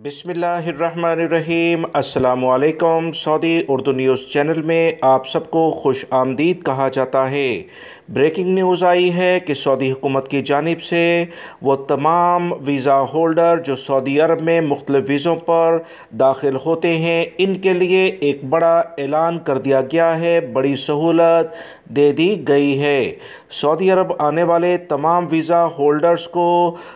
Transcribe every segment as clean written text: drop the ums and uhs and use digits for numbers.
बिस्मिल्लाहिर्रहमानिर्रहीम। अस्सलामुअलैकुम। Saudi Urdu news channel में आप सबको खुश आमदीद कहा जाता है। ब्रेकिंग न्यूज़ आई है कि सऊदी हुकूमत की जानिब से वो तमाम वीज़ा होल्डर जो सऊदी अरब में मुख्तलिफ़ वीज़ों पर दाखिल होते हैं, इनके लिए एक बड़ा ऐलान कर दिया गया है, बड़ी सहूलत दे दी गई है। सऊदी अरब आने वाले तमाम वीज़ा होल्डर्स को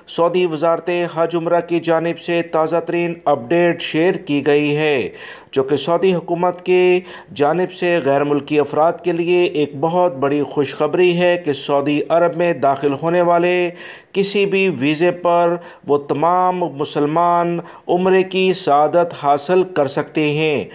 सऊदी वज़ारत हज उम्रा की जानिब से ताज़ा तरीन अपडेट शेयर की गई है, जो कि सऊदी हुकूमत की जानिब से गैर मुल्की अफराद के लिए एक बहुत बड़ी खुशखबरी है कि सऊदी अरब में दाखिल होने वाले किसी भी वीज़े पर वो तमाम मुसलमान उम्रे की सआदत हासिल कर सकते हैं।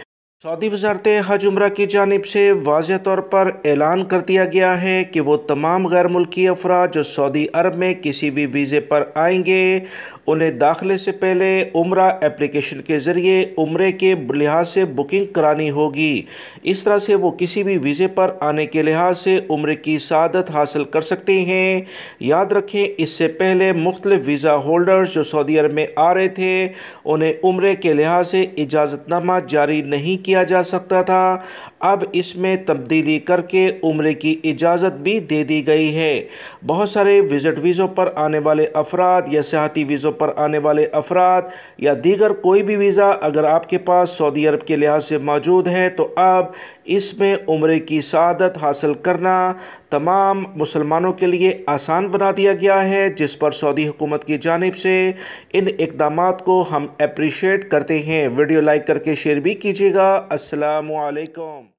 सऊदी वज़ारत हज उम्रा की जानिब से वाज़ेह तौर पर ऐलान कर दिया गया है कि वो तमाम गैर मुल्की अफराद जो सऊदी अरब में किसी भी वीज़े पर आएंगे, उन्हें दाखिले से पहले उम्रा एप्लीकेशन के ज़रिए उम्रे के लिहाज से बुकिंग करानी होगी। इस तरह से वो किसी भी वीज़े पर आने के लिहाज से उम्रे की सआदत हासिल कर सकते हैं। याद रखें, इससे पहले मुख्तलिफ़ वीज़ा होल्डर्स जो सऊदी अरब में आ रहे थे, उन्हें उम्रे के लिहाज से इजाज़तनामा जारी नहीं किया जा सकता था। अब इसमें तब्दीली करके उम्रे की इजाज़त भी दे दी गई है। बहुत सारे विज़िट वीज़ों पर आने वाले अफराद या सियाहती वीज़ों पर आने वाले अफराद या दीगर कोई भी वीज़ा अगर आपके पास सऊदी अरब के लिहाज से मौजूद है, तो अब इसमें उम्रे की सआदत हासिल करना तमाम मुसलमानों के लिए आसान बना दिया गया है, जिस पर सऊदी हुकूमत की जानिब से इन इक़दामात को हम अप्रिशिएट करते हैं। वीडियो लाइक करके शेयर भी कीजिएगा। अस्सलामु अलैकुम।